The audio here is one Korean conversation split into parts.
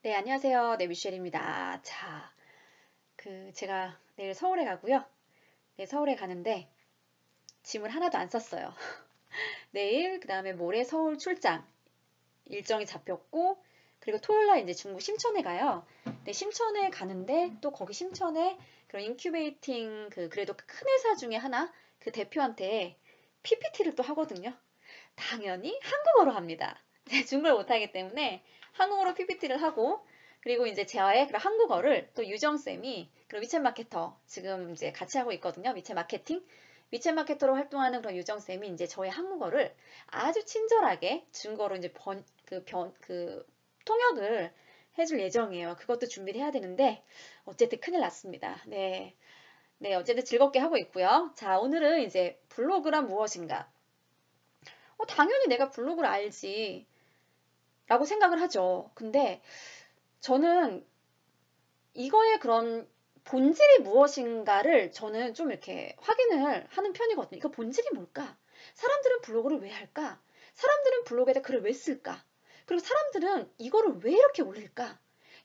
네, 안녕하세요. 네, 미셸입니다. 자, 제가 내일 서울에 가고요. 네, 서울에 가는데 짐을 하나도 안 쌌어요. 내일, 그 다음에 모레 서울 출장 일정이 잡혔고, 그리고 토요일 날 이제 중국 심천에 가요. 네, 심천에 가는데 또 거기 심천에 그런 인큐베이팅 그래도 큰 회사 중에 하나 그 대표한테 PPT를 또 하거든요. 당연히 한국어로 합니다. 네, 중국어를 못하기 때문에 한국어로 PPT를 하고, 그리고 이제 저의 그런 한국어를 또 유정쌤이 그런 위챗 마케터 지금 이제 같이 하고 있거든요. 위챗 마케팅. 위챗 마케터로 활동하는 그런 유정쌤이 이제 저의 한국어를 아주 친절하게 중국어로 이제 통역을 해줄 예정이에요. 그것도 준비를 해야 되는데, 어쨌든 큰일 났습니다. 네. 네, 어쨌든 즐겁게 하고 있고요. 자, 오늘은 이제 블로그란 무엇인가? 당연히 내가 블로그를 알지. 라고 생각을 하죠. 근데 저는 이거의 그런 본질이 무엇인가를 저는 좀 이렇게 확인을 하는 편이거든요. 그 본질이 뭘까? 사람들은 블로그를 왜 할까? 사람들은 블로그에다 글을 왜 쓸까? 그리고 사람들은 이거를 왜 이렇게 올릴까?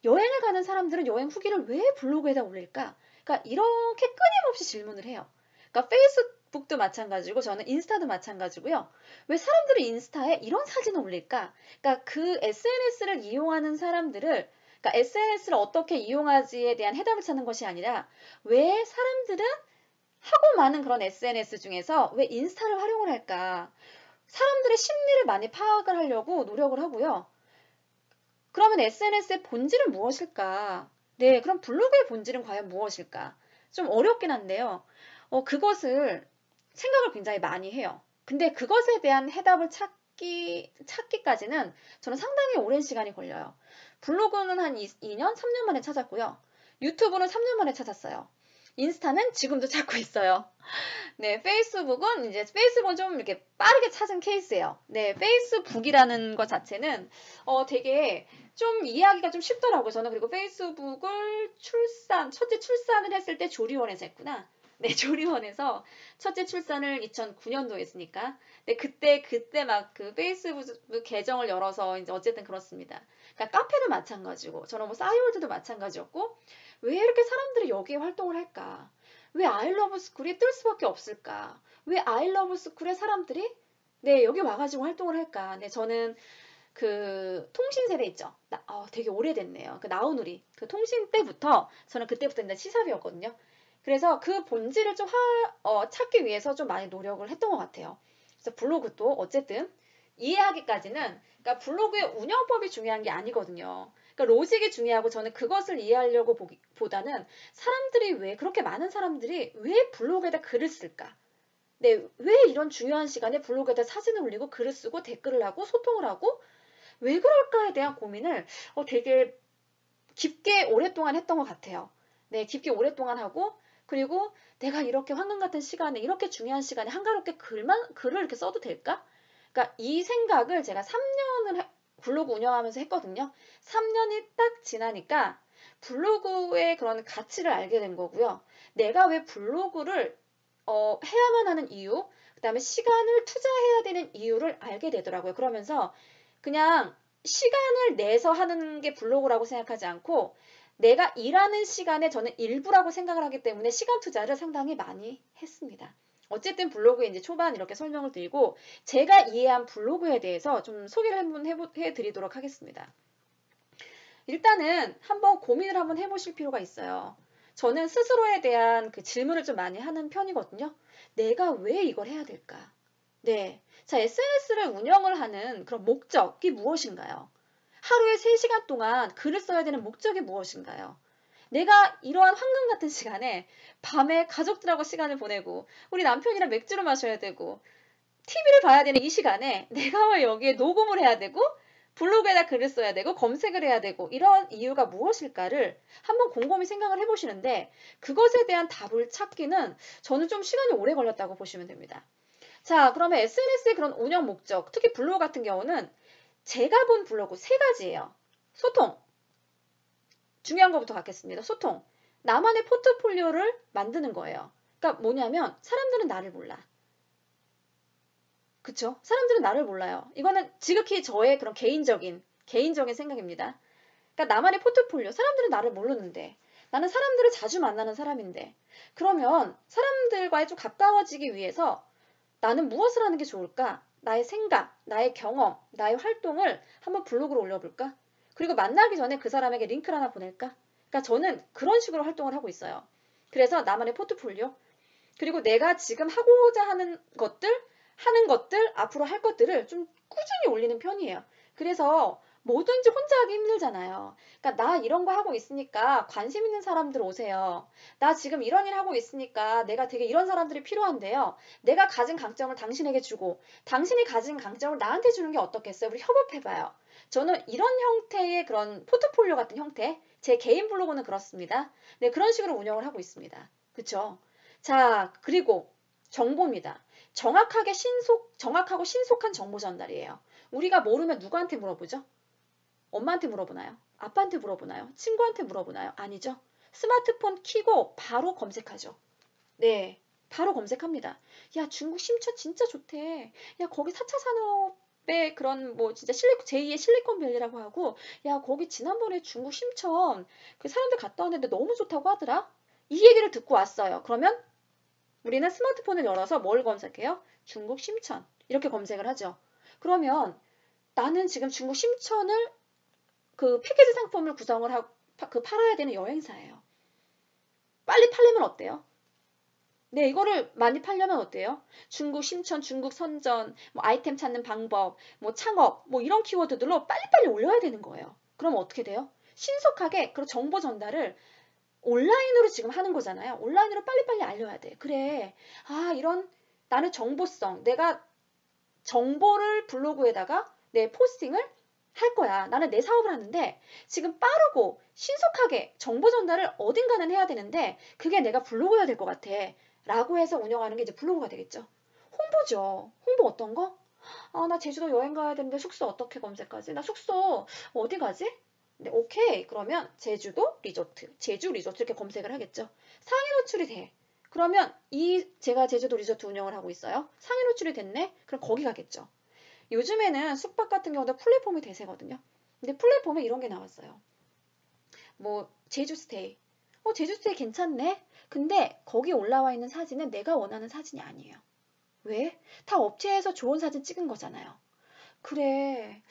여행을 가는 사람들은 여행 후기를 왜 블로그에다 올릴까? 그러니까 이렇게 끊임없이 질문을 해요. 그러니까 페이스북도 마찬가지고 저는 인스타도 마찬가지고요. 왜 사람들이 인스타에 이런 사진을 올릴까? 그러니까 그 SNS를 이용하는 사람들을 그러니까 SNS를 어떻게 이용하지에 대한 해답을 찾는 것이 아니라 왜 사람들은 하고 많은 그런 SNS 중에서 왜 인스타를 활용을 할까? 사람들의 심리를 많이 파악을 하려고 노력을 하고요. 그러면 SNS의 본질은 무엇일까? 네, 그럼 블로그의 본질은 과연 무엇일까? 좀 어렵긴 한데요. 그것을 생각을 굉장히 많이 해요. 근데 그것에 대한 해답을 찾기까지는 저는 상당히 오랜 시간이 걸려요. 블로그는 한 2년, 3년 만에 찾았고요. 유튜브는 3년 만에 찾았어요. 인스타는 지금도 찾고 있어요. 네, 페이스북은 좀 이렇게 빠르게 찾은 케이스예요. 네, 페이스북이라는 것 자체는 되게 좀 이해하기가 좀 쉽더라고요. 저는 그리고 페이스북을 첫째 출산을 했을 때 조리원에서 했구나. 네, 조리원에서 첫째 출산을 2009년도에 했으니까. 네, 그때 막 그 페이스북 계정을 열어서 이제 어쨌든 그렇습니다. 그러니까 카페도 마찬가지고, 저는 뭐 싸이월드도 마찬가지였고, 왜 이렇게 사람들이 여기에 활동을 할까? 왜 아이러브 스쿨이 뜰 수밖에 없을까? 왜 아이러브 스쿨의 사람들이 네, 여기 와가지고 활동을 할까? 네, 저는 그 통신 세대 있죠. 되게 오래됐네요. 그 나우누리 그 통신 때부터 저는 그때부터 이제 시삽이었거든요. 그래서 그 본질을 좀 찾기 위해서 좀 많이 노력을 했던 것 같아요. 그래서 블로그도 어쨌든 이해하기까지는 그러니까 블로그의 운영법이 중요한 게 아니거든요. 그러니까 로직이 중요하고 저는 그것을 이해하려고 보다는 사람들이 왜 그렇게 많은 사람들이 왜 블로그에다 글을 쓸까? 네, 왜 이런 중요한 시간에 블로그에다 사진을 올리고 글을 쓰고 댓글을 하고 소통을 하고 왜 그럴까에 대한 고민을 되게 깊게 오랫동안 했던 것 같아요. 네, 깊게 오랫동안 하고 그리고 내가 이렇게 황금 같은 시간에 이렇게 중요한 시간에 한가롭게 글을 이렇게 써도 될까? 그러니까 이 생각을 제가 3년을 블로그 운영하면서 했거든요. 3년이 딱 지나니까 블로그의 그런 가치를 알게 된 거고요. 내가 왜 블로그를 해야만 하는 이유, 그다음에 시간을 투자해야 되는 이유를 알게 되더라고요. 그러면서 그냥 시간을 내서 하는 게 블로그라고 생각하지 않고 내가 일하는 시간에 저는 일부라고 생각을 하기 때문에 시간 투자를 상당히 많이 했습니다. 어쨌든 블로그에 이제 초반 이렇게 설명을 드리고 제가 이해한 블로그에 대해서 좀 소개를 한번 해드리도록 하겠습니다. 일단은 한번 고민을 한번 해보실 필요가 있어요. 저는 스스로에 대한 그 질문을 좀 많이 하는 편이거든요. 내가 왜 이걸 해야 될까? 네. 자, SNS를 운영을 하는 그런 목적이 무엇인가요? 하루에 3시간 동안 글을 써야 되는 목적이 무엇인가요? 내가 이러한 황금 같은 시간에 밤에 가족들하고 시간을 보내고 우리 남편이랑 맥주를 마셔야 되고 TV를 봐야 되는 이 시간에 내가 왜 여기에 녹음을 해야 되고 블로그에다 글을 써야 되고 검색을 해야 되고 이런 이유가 무엇일까를 한번 곰곰이 생각을 해보시는데 그것에 대한 답을 찾기는 저는 좀 시간이 오래 걸렸다고 보시면 됩니다. 자, 그러면 SNS의 그런 운영 목적, 특히 블로그 같은 경우는 제가 본 블로그 3가지예요. 소통. 중요한 것부터 갖겠습니다. 소통. 나만의 포트폴리오를 만드는 거예요. 그러니까 뭐냐면 사람들은 나를 몰라. 그쵸? 사람들은 나를 몰라요. 이거는 지극히 저의 그런 개인적인 생각입니다. 그러니까 나만의 포트폴리오. 사람들은 나를 모르는데 나는 사람들을 자주 만나는 사람인데 그러면 사람들과의 좀 가까워지기 위해서 나는 무엇을 하는 게 좋을까? 나의 생각, 나의 경험, 나의 활동을 한번 블로그로 올려볼까? 그리고 만나기 전에 그 사람에게 링크를 하나 보낼까? 그러니까 저는 그런 식으로 활동을 하고 있어요. 그래서 나만의 포트폴리오, 그리고 내가 지금 하고자 하는 것들, 앞으로 할 것들을 좀 꾸준히 올리는 편이에요. 그래서 뭐든지 혼자 하기 힘들잖아요. 그러니까 나 이런 거 하고 있으니까 관심 있는 사람들 오세요. 나 지금 이런 일 하고 있으니까 내가 되게 이런 사람들이 필요한데요. 내가 가진 강점을 당신에게 주고 당신이 가진 강점을 나한테 주는 게 어떻겠어요? 우리 협업해봐요. 저는 이런 형태의 그런 포트폴리오 같은 형태, 제 개인 블로그는 그렇습니다. 네, 그런 식으로 운영을 하고 있습니다. 그쵸? 자, 그리고 정보입니다. 정확하고 신속한 정보 전달이에요. 우리가 모르면 누구한테 물어보죠? 엄마한테 물어보나요? 아빠한테 물어보나요? 친구한테 물어보나요? 아니죠. 스마트폰 켜고 바로 검색하죠. 네, 바로 검색합니다. 야, 중국 심천 진짜 좋대. 야, 거기 4차 산업의 그런 뭐 진짜 제2의 실리콘밸리라고 하고, 야, 거기 지난번에 중국 심천 그 사람들 갔다 왔는데 너무 좋다고 하더라. 이 얘기를 듣고 왔어요. 그러면 우리는 스마트폰을 열어서 뭘 검색해요? 중국 심천. 이렇게 검색을 하죠. 그러면 나는 지금 중국 심천을 그 패키지 상품을 구성을 하고 팔아야 되는 여행사예요. 빨리 팔려면 어때요? 네, 이거를 많이 팔려면 어때요? 중국 심천, 중국 선전, 뭐 아이템 찾는 방법, 뭐 창업, 뭐 이런 키워드들로 빨리빨리 올려야 되는 거예요. 그럼 어떻게 돼요? 신속하게 그 정보 전달을 온라인으로 지금 하는 거잖아요. 온라인으로 빨리빨리 알려야 돼. 그래. 아, 이런 나는 정보성, 내가 정보를 블로그에다가 내 포스팅을 할 거야. 나는 내 사업을 하는데 지금 빠르고 신속하게 정보 전달을 어딘가는 해야 되는데 그게 내가 블로그여야 될 것 같아. 라고 해서 운영하는 게 이제 블로그가 되겠죠. 홍보죠. 홍보 어떤 거? 아, 나 제주도 여행 가야 되는데 숙소 어떻게 검색하지? 나 숙소 어디 가지? 네, 오케이. 그러면 제주도 리조트, 제주 리조트 이렇게 검색을 하겠죠. 상위 노출이 돼. 그러면 제가 제주도 리조트 운영을 하고 있어요. 상위 노출이 됐네? 그럼 거기 가겠죠. 요즘에는 숙박 같은 경우도 플랫폼이 대세거든요. 근데 플랫폼에 이런 게 나왔어요. 뭐 제주 스테이. 제주 스테이 괜찮네? 근데 거기 올라와 있는 사진은 내가 원하는 사진이 아니에요. 왜? 다 업체에서 좋은 사진 찍은 거잖아요. 그래.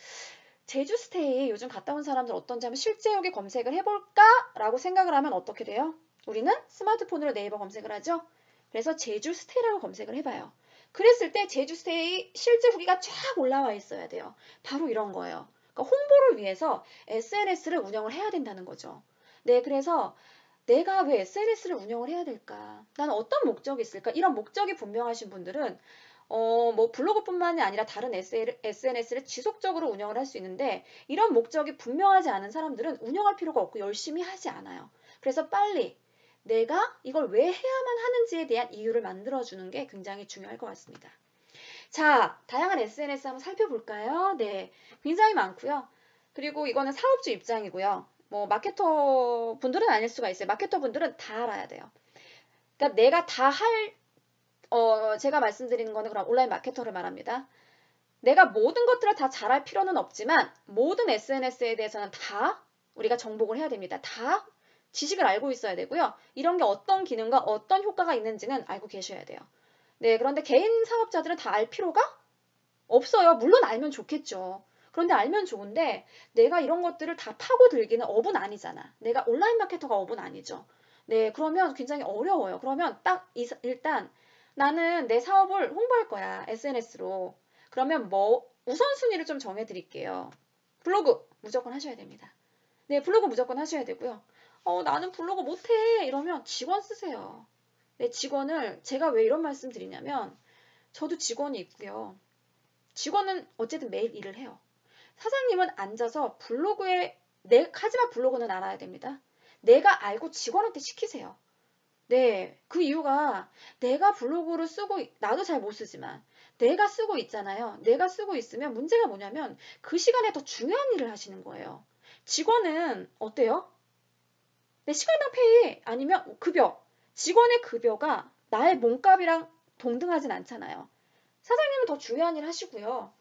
제주 스테이 요즘 갔다 온 사람들 어떤지 한번 실제 여기 검색을 해볼까라고 생각을 하면 어떻게 돼요? 우리는 스마트폰으로 네이버 검색을 하죠. 그래서 제주 스테이라고 검색을 해봐요. 그랬을 때 제주 스테이 실제 후기가 쫙 올라와 있어야 돼요. 바로 이런 거예요. 그러니까 홍보를 위해서 SNS를 운영을 해야 된다는 거죠. 네, 그래서 내가 왜 SNS를 운영을 해야 될까? 나는 어떤 목적이 있을까? 이런 목적이 분명하신 분들은 뭐 블로그뿐만이 아니라 다른 SNS를 지속적으로 운영을 할 수 있는데 이런 목적이 분명하지 않은 사람들은 운영할 필요가 없고 열심히 하지 않아요. 그래서 빨리 내가 이걸 왜 해야만 하는지에 대한 이유를 만들어주는 게 굉장히 중요할 것 같습니다. 자, 다양한 SNS 한번 살펴볼까요? 네, 굉장히 많고요. 그리고 이거는 사업주 입장이고요. 뭐 마케터 분들은 아닐 수가 있어요. 마케터 분들은 다 알아야 돼요. 그러니까 내가 제가 말씀드리는 거는 그럼 온라인 마케터를 말합니다. 내가 모든 것들을 다 잘할 필요는 없지만 모든 SNS에 대해서는 다 우리가 정복을 해야 됩니다. 다 지식을 알고 있어야 되고요. 이런 게 어떤 기능과 어떤 효과가 있는지는 알고 계셔야 돼요. 네, 그런데 개인 사업자들은 다 알 필요가 없어요. 물론 알면 좋겠죠. 그런데 알면 좋은데 내가 이런 것들을 다 파고들기는 업은 아니잖아. 내가 온라인 마케터가 업은 아니죠. 네, 그러면 굉장히 어려워요. 그러면 일단 나는 내 사업을 홍보할 거야. SNS로. 그러면 뭐 우선순위를 좀 정해드릴게요. 블로그 무조건 하셔야 됩니다. 네, 블로그 무조건 하셔야 되고요. 나는 블로그 못해. 이러면 직원 쓰세요. 네, 직원을 제가 왜 이런 말씀 드리냐면 저도 직원이 있고요. 직원은 어쨌든 매일 일을 해요. 사장님은 앉아서 하지만 블로그는 알아야 됩니다. 내가 알고 직원한테 시키세요. 네, 그 이유가 내가 블로그를 쓰고, 나도 잘 못 쓰지만 내가 쓰고 있잖아요. 내가 쓰고 있으면 문제가 뭐냐면 그 시간에 더 중요한 일을 하시는 거예요. 직원은 어때요? 내 시간당 페이 아니면 급여. 직원의 급여가 나의 몸값이랑 동등하진 않잖아요. 사장님은 더 중요한 일 하시고요.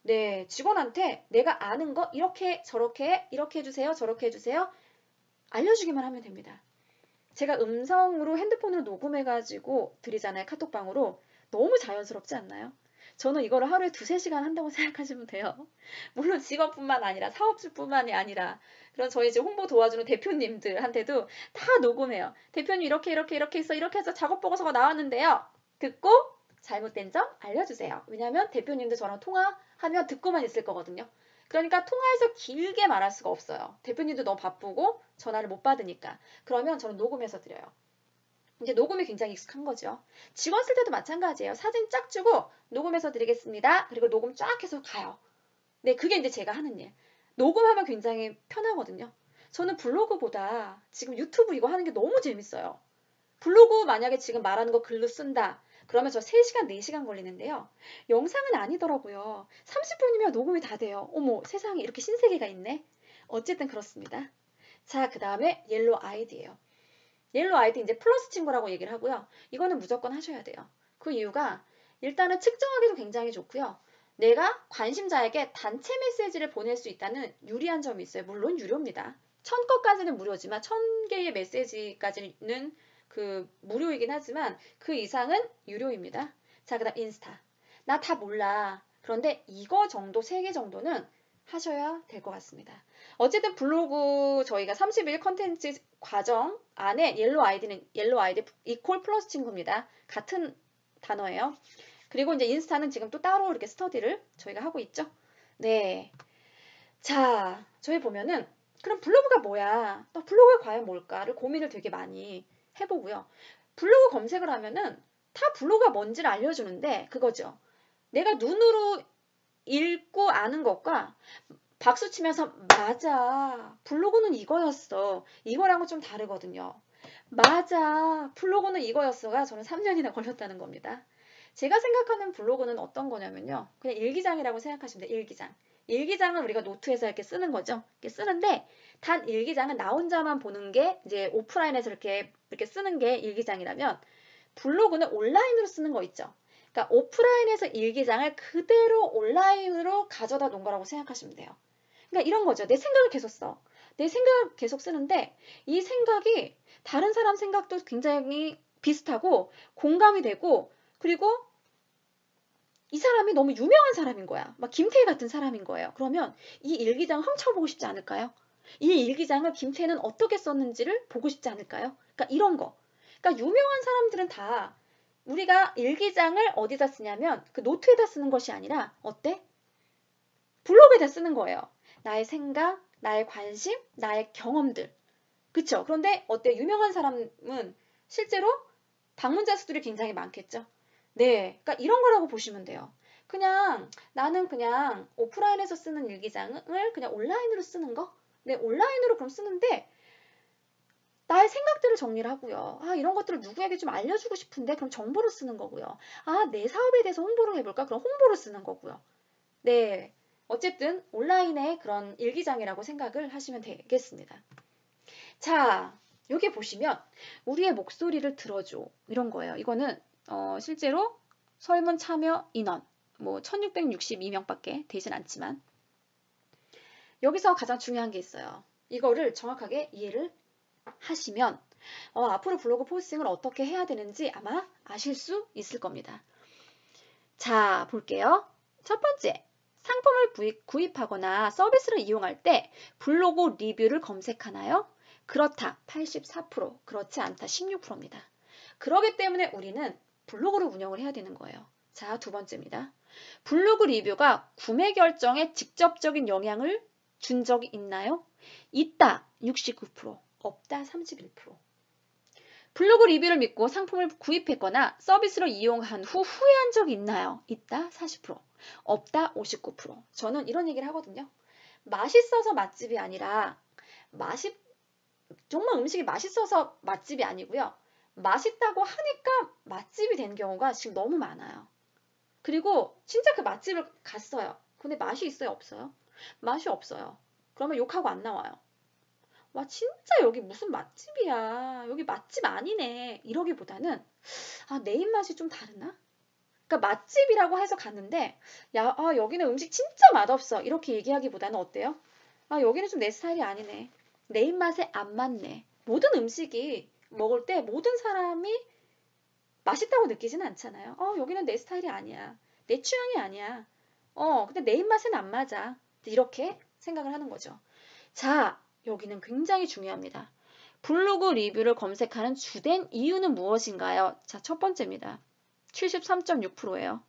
네, 직원한테 내가 아는 거 이렇게 저렇게 이렇게 해주세요, 저렇게 해주세요. 알려주기만 하면 됩니다. 제가 음성으로 핸드폰으로 녹음해가지고 드리잖아요. 카톡방으로. 너무 자연스럽지 않나요? 저는 이거를 하루에 2~3시간 한다고 생각하시면 돼요. 물론 직원뿐만 아니라 사업주뿐만이 아니라 그런 저희 이제 홍보 도와주는 대표님들한테도 다 녹음해요. 대표님 이렇게 해서 작업 보고서가 나왔는데요. 듣고 잘못된 점 알려주세요. 왜냐하면 대표님도 저랑 통화하면 듣고만 있을 거거든요. 그러니까 통화해서 길게 말할 수가 없어요. 대표님도 너무 바쁘고 전화를 못 받으니까. 그러면 저는 녹음해서 드려요. 이제 녹음이 굉장히 익숙한 거죠. 직원 쓸 때도 마찬가지예요. 사진 쫙 주고 녹음해서 드리겠습니다. 그리고 녹음 쫙 해서 가요. 네, 그게 이제 제가 하는 일. 녹음하면 굉장히 편하거든요. 저는 블로그보다 지금 유튜브 이거 하는 게 너무 재밌어요. 블로그 만약에 지금 말하는 거 글로 쓴다. 그러면 저 3시간, 4시간 걸리는데요. 영상은 아니더라고요. 30분이면 녹음이 다 돼요. 어머, 세상에 이렇게 신세계가 있네. 어쨌든 그렇습니다. 자, 그 다음에 옐로우 아이디예요. 옐로우 아이디 이제 플러스 친구라고 얘기를 하고요. 이거는 무조건 하셔야 돼요. 그 이유가 일단은 측정하기도 굉장히 좋고요. 내가 관심자에게 단체 메시지를 보낼 수 있다는 유리한 점이 있어요. 물론 유료입니다. 1000건까지는 무료지만 1000개의 메시지까지는 그 무료이긴 하지만 그 이상은 유료입니다. 자, 그 다음 인스타. 나 다 몰라. 그런데 이거 정도 3개 정도는 하셔야 될 것 같습니다. 어쨌든 블로그 저희가 30일 컨텐츠 과정 안에 옐로우 아이디 이퀄 플러스 친구입니다. 같은 단어예요. 그리고 이제 인스타는 지금 또 따로 이렇게 스터디를 저희가 하고 있죠. 네. 자, 저희 보면은 그럼 블로그가 뭐야? 또 블로그가 과연 뭘까를 고민을 되게 많이 해보고요. 블로그 검색을 하면은 다 블로그가 뭔지를 알려주는데 그거죠. 내가 눈으로 읽고 아는 것과 박수 치면서 맞아. 블로그는 이거였어. 이거랑은 좀 다르거든요. 맞아. 블로그는 이거였어가 저는 3년이나 걸렸다는 겁니다. 제가 생각하는 블로그는 어떤 거냐면요. 그냥 일기장이라고 생각하시면 돼요. 일기장. 일기장은 우리가 노트에서 이렇게 쓰는 거죠. 이렇게 쓰는데 단 일기장은 나 혼자만 보는 게 이제 오프라인에서 이렇게 쓰는 게 일기장이라면 블로그는 온라인으로 쓰는 거 있죠. 그러니까 오프라인에서 일기장을 그대로 온라인으로 가져다 놓은 거라고 생각하시면 돼요. 그러니까 이런 거죠. 내 생각을 계속 써. 내 생각을 계속 쓰는데 이 생각이 다른 사람 생각도 굉장히 비슷하고 공감이 되고 그리고 이 사람이 너무 유명한 사람인 거야. 막 김태희 같은 사람인 거예요. 그러면 이 일기장 훔쳐보고 싶지 않을까요? 이 일기장을 김태희는 어떻게 썼는지를 보고 싶지 않을까요? 그러니까 이런 거. 그러니까 유명한 사람들은 다 우리가 일기장을 어디다 쓰냐면 그 노트에다 쓰는 것이 아니라 어때? 블로그에다 쓰는 거예요. 나의 생각, 나의 관심, 나의 경험들. 그쵸? 그런데 어때? 유명한 사람은 실제로 방문자 수들이 굉장히 많겠죠? 네. 그러니까 이런 거라고 보시면 돼요. 그냥 나는 그냥 오프라인에서 쓰는 일기장을 그냥 온라인으로 쓰는 거? 네, 온라인으로 그럼 쓰는데 나의 생각들을 정리를 하고요. 아, 이런 것들을 누구에게 좀 알려주고 싶은데 그럼 정보로 쓰는 거고요. 아, 내 사업에 대해서 홍보를 해볼까? 그럼 홍보로 쓰는 거고요. 네. 어쨌든 온라인의 그런 일기장이라고 생각을 하시면 되겠습니다. 자, 여기 보시면 우리의 목소리를 들어줘 이런 거예요. 이거는 실제로 설문 참여 인원 1662명밖에 되진 않지만 여기서 가장 중요한 게 있어요. 이거를 정확하게 이해를 하시면 앞으로 블로그 포스팅을 어떻게 해야 되는지 아마 아실 수 있을 겁니다. 자, 볼게요. 첫 번째, 상품을 구입하거나 서비스를 이용할 때 블로그 리뷰를 검색하나요? 그렇다, 84%, 그렇지 않다, 16%입니다. 그렇기 때문에 우리는 블로그를 운영을 해야 되는 거예요. 자, 두 번째입니다. 블로그 리뷰가 구매 결정에 직접적인 영향을 준 적이 있나요? 있다, 69%, 없다, 31%. 블로그 리뷰를 믿고 상품을 구입했거나 서비스를 이용한 후 후회한 적이 있나요? 있다, 40%. 없다, 59%. 저는 이런 얘기를 하거든요. 맛있어서 맛집이 아니라 정말 음식이 맛있어서 맛집이 아니고요. 맛있다고 하니까 맛집이 된 경우가 지금 너무 많아요. 그리고 진짜 그 맛집을 갔어요. 근데 맛이 있어요? 없어요? 맛이 없어요. 그러면 욕하고 안 나와요. 와, 진짜 여기 무슨 맛집이야. 여기 맛집 아니네. 이러기보다는 내 입맛이 좀 다르나? 그러니까 맛집이라고 해서 갔는데 야, 여기는 음식 진짜 맛없어. 이렇게 얘기하기보다는 어때요? 여기는 좀 내 스타일이 아니네. 내 입맛에 안 맞네. 모든 음식이 먹을 때 모든 사람이 맛있다고 느끼지는 않잖아요. 여기는 내 스타일이 아니야. 내 취향이 아니야. 근데 내 입맛엔 안 맞아. 이렇게 생각을 하는 거죠. 자, 여기는 굉장히 중요합니다. 블로그 리뷰를 검색하는 주된 이유는 무엇인가요? 자, 첫 번째입니다. 73.6%예요.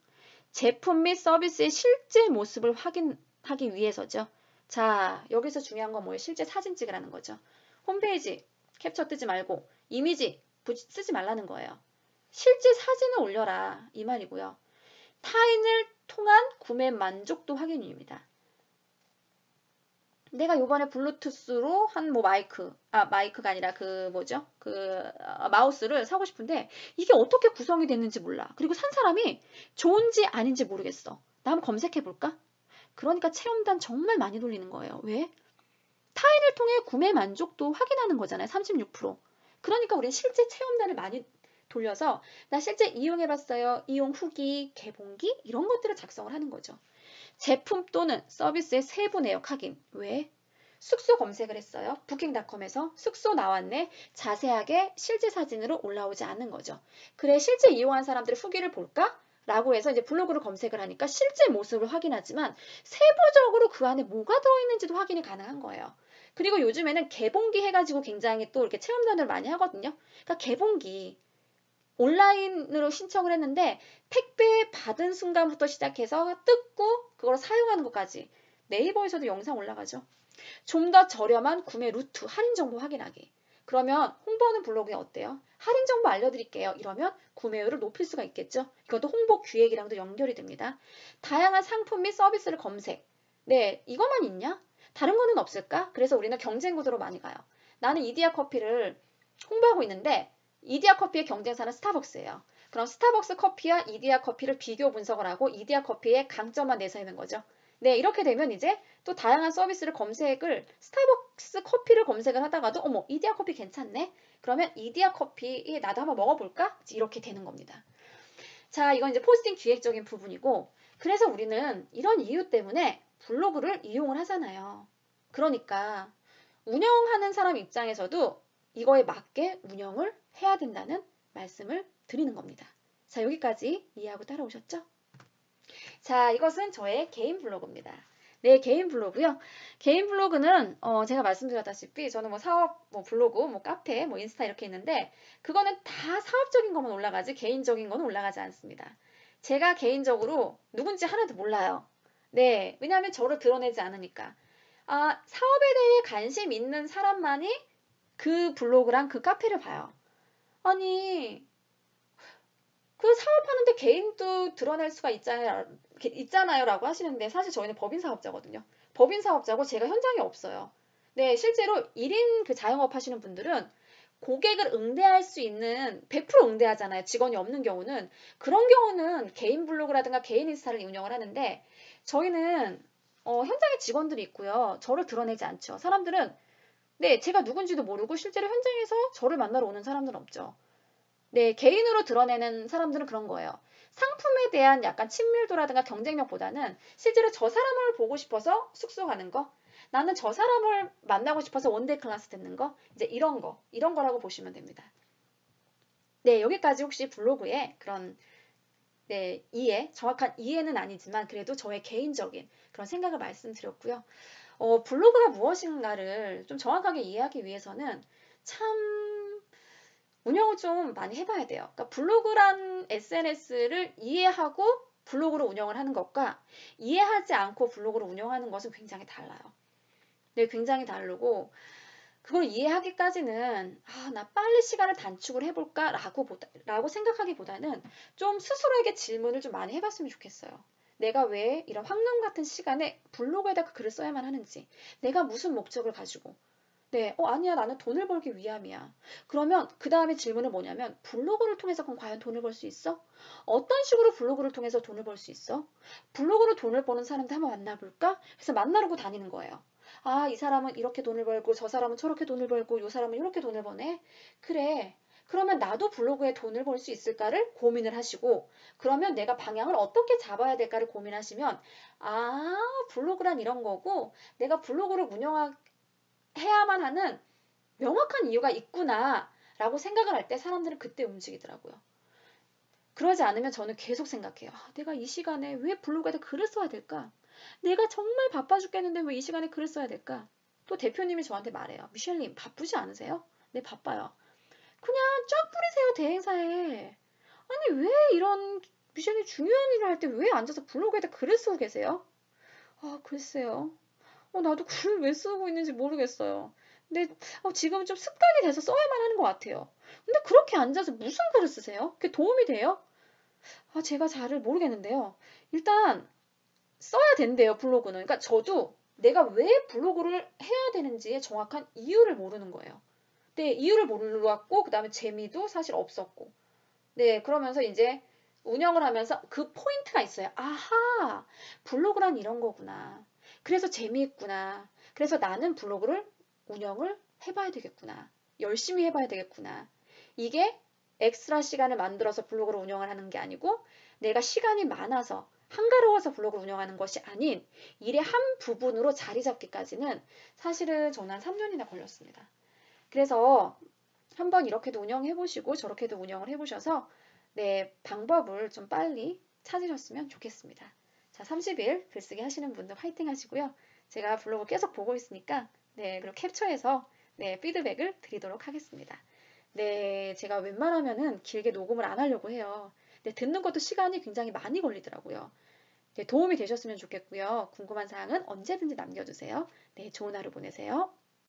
제품 및 서비스의 실제 모습을 확인하기 위해서죠. 자, 여기서 중요한 건 뭐예요? 실제 사진 찍으라는 거죠. 홈페이지 캡처 뜨지 말고 이미지 쓰지 말라는 거예요. 실제 사진을 올려라 이 말이고요. 타인을 통한 구매 만족도 확인입니다. 내가 요번에 블루투스로 한 뭐 마이크가 아니라 마우스를 사고 싶은데 이게 어떻게 구성이 됐는지 몰라. 그리고 산 사람이 좋은지 아닌지 모르겠어. 나 한번 검색해 볼까? 그러니까 체험단 정말 많이 돌리는 거예요. 왜? 타인을 통해 구매 만족도 확인하는 거잖아요. 36%. 그러니까 우린 실제 체험단을 많이 돌려서 나 실제 이용해봤어요. 이용 후기, 개봉기 이런 것들을 작성을 하는 거죠. 제품 또는 서비스의 세부 내역 확인. 왜? 숙소 검색을 했어요. 부킹닷컴에서 숙소 나왔네. 자세하게 실제 사진으로 올라오지 않는 거죠. 그래, 실제 이용한 사람들의 후기를 볼까? 라고 해서 이제 블로그를 검색을 하니까 실제 모습을 확인하지만 세부적으로 그 안에 뭐가 들어있는지도 확인이 가능한 거예요. 그리고 요즘에는 개봉기 해가지고 굉장히 또 이렇게 체험단을 많이 하거든요. 그러니까 개봉기. 온라인으로 신청을 했는데 택배 받은 순간부터 시작해서 뜯고 그걸 사용하는 것까지 네이버에서도 영상 올라가죠. 좀 더 저렴한 구매 루트, 할인 정보 확인하기. 그러면 홍보하는 블로그에 어때요? 할인 정보 알려드릴게요. 이러면 구매율을 높일 수가 있겠죠. 이것도 홍보 기획이랑도 연결이 됩니다. 다양한 상품 및 서비스를 검색. 네, 이것만 있냐? 다른 거는 없을까? 그래서 우리는 경쟁 구도로 많이 가요. 나는 이디야 커피를 홍보하고 있는데 이디야 커피의 경쟁사는 스타벅스예요. 그럼 스타벅스 커피와 이디야 커피를 비교 분석을 하고 이디야 커피의 강점만 내세우는 거죠. 네, 이렇게 되면 이제 또 다양한 서비스를 스타벅스 커피를 검색을 하다가도 어머, 이디야 커피 괜찮네? 그러면 이디야 커피 나도 한번 먹어볼까? 이렇게 되는 겁니다. 자, 이건 이제 포스팅 기획적인 부분이고 그래서 우리는 이런 이유 때문에 블로그를 이용을 하잖아요. 그러니까 운영하는 사람 입장에서도 이거에 맞게 운영을 해야 된다는 말씀을 드리는 겁니다. 자, 여기까지 이해하고 따라오셨죠? 자, 이것은 저의 개인 블로그입니다. 네, 개인 블로그요. 개인 블로그는 제가 말씀드렸다시피 저는 뭐 사업, 뭐 블로그, 뭐 카페, 뭐 인스타 이렇게 있는데 그거는 다 사업적인 것만 올라가지 개인적인 거는 올라가지 않습니다. 제가 개인적으로 누군지 하나도 몰라요. 네, 왜냐하면 저를 드러내지 않으니까. 사업에 대해 관심 있는 사람만이 그 블로그랑 그 카페를 봐요. 아니, 그 사업하는데 개인도 드러낼 수가 있잖아요 라고 하시는데 사실 저희는 법인 사업자거든요. 법인 사업자고 제가 현장에 없어요. 네, 실제로 1인 그 자영업 하시는 분들은 고객을 응대할 수 있는 100% 응대하잖아요. 직원이 없는 경우는. 그런 경우는 개인 블로그라든가 개인 인스타를 운영을 하는데 저희는 현장에 직원들이 있고요. 저를 드러내지 않죠. 사람들은 네, 제가 누군지도 모르고 실제로 현장에서 저를 만나러 오는 사람들은 없죠. 네, 개인으로 드러내는 사람들은 그런 거예요. 상품에 대한 약간 친밀도라든가 경쟁력보다는 실제로 저 사람을 보고 싶어서 숙소 가는 거, 나는 저 사람을 만나고 싶어서 원데이 클래스 듣는 거, 이제 이런 거라고 보시면 됩니다. 네, 여기까지 혹시 블로그에 그런 네, 정확한 이해는 아니지만 그래도 저의 개인적인 그런 생각을 말씀드렸고요. 블로그가 무엇인가를 좀 정확하게 이해하기 위해서는 참 운영을 좀 많이 해봐야 돼요. 그러니까 블로그란 SNS를 이해하고 블로그를 운영을 하는 것과 이해하지 않고 블로그를 운영하는 것은 굉장히 달라요. 네, 굉장히 다르고 그걸 이해하기까지는 나 빨리 시간을 단축을 해볼까 라고 생각하기보다는 좀 스스로에게 질문을 좀 많이 해봤으면 좋겠어요. 내가 왜 이런 황금 같은 시간에 블로그에다가 글을 써야만 하는지, 내가 무슨 목적을 가지고 네, 아니야, 나는 돈을 벌기 위함이야. 그러면 그 다음에 질문은 뭐냐면 블로그를 통해서 그럼 과연 돈을 벌 수 있어? 어떤 식으로 블로그를 통해서 돈을 벌 수 있어? 블로그로 돈을 버는 사람들 한번 만나볼까? 그래서 만나려고 다니는 거예요. 이 사람은 이렇게 돈을 벌고 저 사람은 저렇게 돈을 벌고 이 사람은 이렇게 돈을 버네? 그래. 그러면 나도 블로그에 돈을 벌 수 있을까를 고민을 하시고, 그러면 내가 방향을 어떻게 잡아야 될까를 고민하시면, 아, 블로그란 이런 거고, 내가 블로그를 운영해야만 하는 명확한 이유가 있구나 라고 생각을 할 때 사람들은 그때 움직이더라고요. 그러지 않으면 저는 계속 생각해요. 아, 내가 이 시간에 왜 블로그에다 글을 써야 될까? 내가 정말 바빠 죽겠는데 왜 이 시간에 글을 써야 될까? 또 대표님이 저한테 말해요. 미셸님, 바쁘지 않으세요? 네, 바빠요. 그냥 쫙 뿌리세요, 대행사에. 아니, 왜 이런 미셸님 중요한 일을 할 때 왜 앉아서 블로그에다 글을 쓰고 계세요? 아, 글쎄요. 나도 글을 왜 쓰고 있는지 모르겠어요. 근데 지금은 좀 습관이 돼서 써야만 하는 것 같아요. 근데 그렇게 앉아서 무슨 글을 쓰세요? 그게 도움이 돼요? 제가 잘을 모르겠는데요. 일단 써야 된대요, 블로그는. 그러니까 저도 내가 왜 블로그를 해야 되는지의 정확한 이유를 모르는 거예요. 네, 이유를 몰랐고 그다음에 재미도 사실 없었고. 네, 그러면서 이제 운영을 하면서 그 포인트가 있어요. 아하, 블로그란 이런 거구나. 그래서 재미있구나. 그래서 나는 블로그를 운영을 해봐야 되겠구나. 열심히 해봐야 되겠구나. 이게 엑스트라 시간을 만들어서 블로그를 운영을 하는 게 아니고 내가 시간이 많아서 한가로워서 블로그를 운영하는 것이 아닌 일의 한 부분으로 자리 잡기까지는 사실은 저는 한 3년이나 걸렸습니다. 그래서 한번 이렇게도 운영해 보시고 저렇게도 운영을 해 보셔서 네, 방법을 좀 빨리 찾으셨으면 좋겠습니다. 자, 30일 글쓰기 하시는 분들 화이팅 하시고요. 제가 블로그 계속 보고 있으니까 네, 그리고 캡처해서 네, 피드백을 드리도록 하겠습니다. 네, 제가 웬만하면은 길게 녹음을 안 하려고 해요. 네, 듣는 것도 시간이 굉장히 많이 걸리더라고요. 네, 도움이 되셨으면 좋겠고요. 궁금한 사항은 언제든지 남겨주세요. 네, 좋은 하루 보내세요.